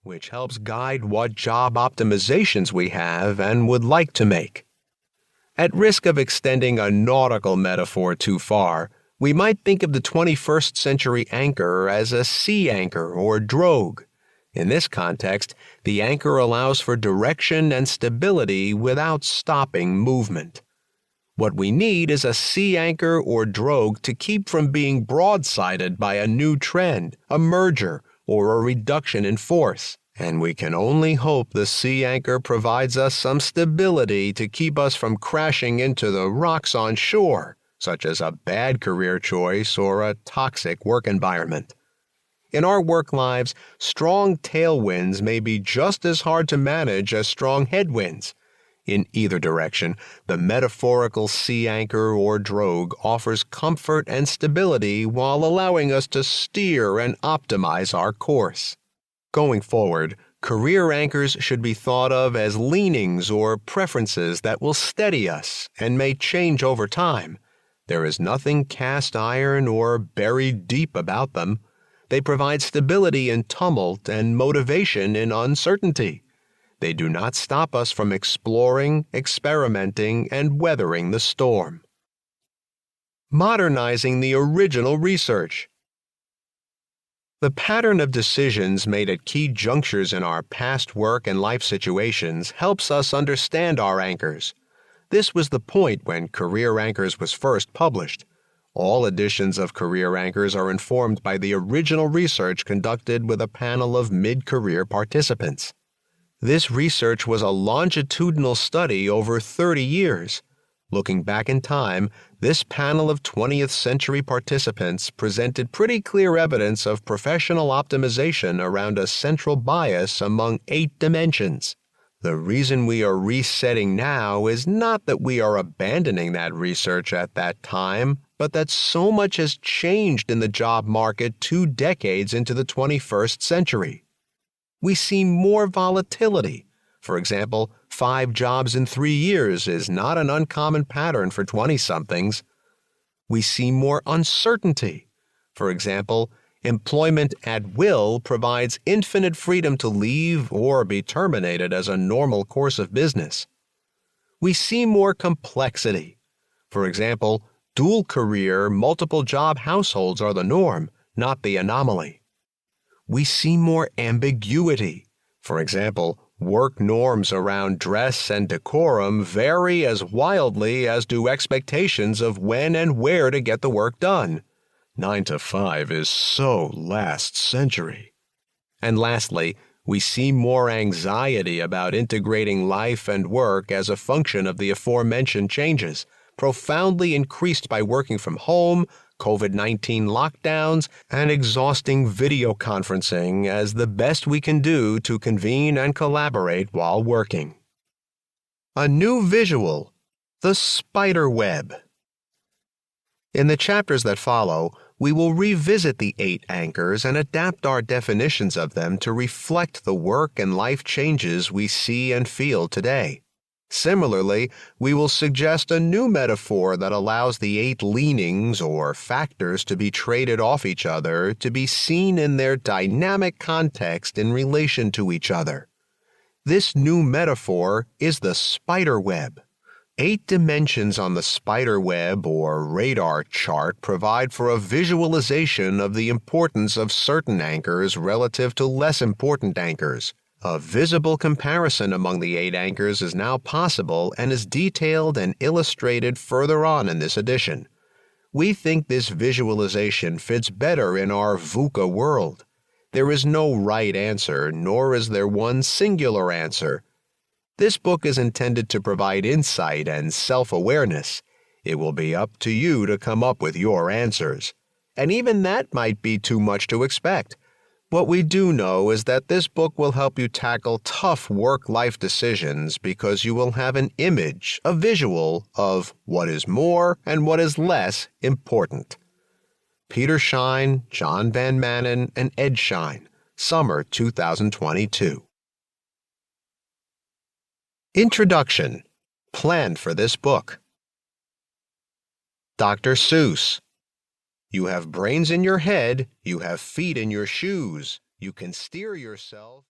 which helps guide what job optimizations we have and would like to make. At risk of extending a nautical metaphor too far, we might think of the 21st century anchor as a sea anchor or drogue. In this context, the anchor allows for direction and stability without stopping movement. What we need is a sea anchor or drogue to keep from being broadsided by a new trend, a merger, or a reduction in force. And we can only hope the sea anchor provides us some stability to keep us from crashing into the rocks on shore, such as a bad career choice or a toxic work environment. In our work lives, strong tailwinds may be just as hard to manage as strong headwinds. In either direction, the metaphorical sea anchor or drogue offers comfort and stability while allowing us to steer and optimize our course. Going forward, career anchors should be thought of as leanings or preferences that will steady us and may change over time. There is nothing cast iron or buried deep about them. They provide stability in tumult and motivation in uncertainty. They do not stop us from exploring, experimenting, and weathering the storm. Modernizing the original research. The pattern of decisions made at key junctures in our past work and life situations helps us understand our anchors. This was the point when Career Anchors was first published. All editions of Career Anchors are informed by the original research conducted with a panel of mid-career participants. This research was a longitudinal study over 30 years. Looking back in time, this panel of 20th century participants presented pretty clear evidence of professional optimization around a central bias among 8 dimensions. The reason we are resetting now is not that we are abandoning that research at that time, but that so much has changed in the job market 2 decades into the 21st century. We see more volatility. For example, 5 jobs in 3 years is not an uncommon pattern for 20-somethings. We see more uncertainty. For example, employment at will provides infinite freedom to leave or be terminated as a normal course of business. We see more complexity. For example, dual career, multiple job households are the norm, not the anomaly. We see more ambiguity. For example, work norms around dress and decorum vary as wildly as do expectations of when and where to get the work done. 9 to 5 is so last century. And lastly, we see more anxiety about integrating life and work as a function of the aforementioned changes, profoundly increased by working from home, COVID-19 lockdowns, and exhausting video conferencing as the best we can do to convene and collaborate while working. A new visual, the spider web. In the chapters that follow, we will revisit the 8 anchors and adapt our definitions of them to reflect the work and life changes we see and feel today. Similarly, we will suggest a new metaphor that allows the 8 leanings or factors to be traded off each other to be seen in their dynamic context in relation to each other. This new metaphor is the spider web. 8 dimensions on the spider web or radar chart provide for a visualization of the importance of certain anchors relative to less important anchors. A visible comparison among the 8 anchors is now possible and is detailed and illustrated further on in this edition. We think this visualization fits better in our VUCA world. There is no right answer, nor is there one singular answer. This book is intended to provide insight and self-awareness. It will be up to you to come up with your answers. And even that might be too much to expect. What we do know is that this book will help you tackle tough work-life decisions because you will have an image, a visual, of what is more and what is less important. Peter Schein, John Van Manen, and Ed Schein, Summer 2022. Introduction. Plan for this book. Dr. Seuss. You have brains in your head, you have feet in your shoes. You can steer yourself.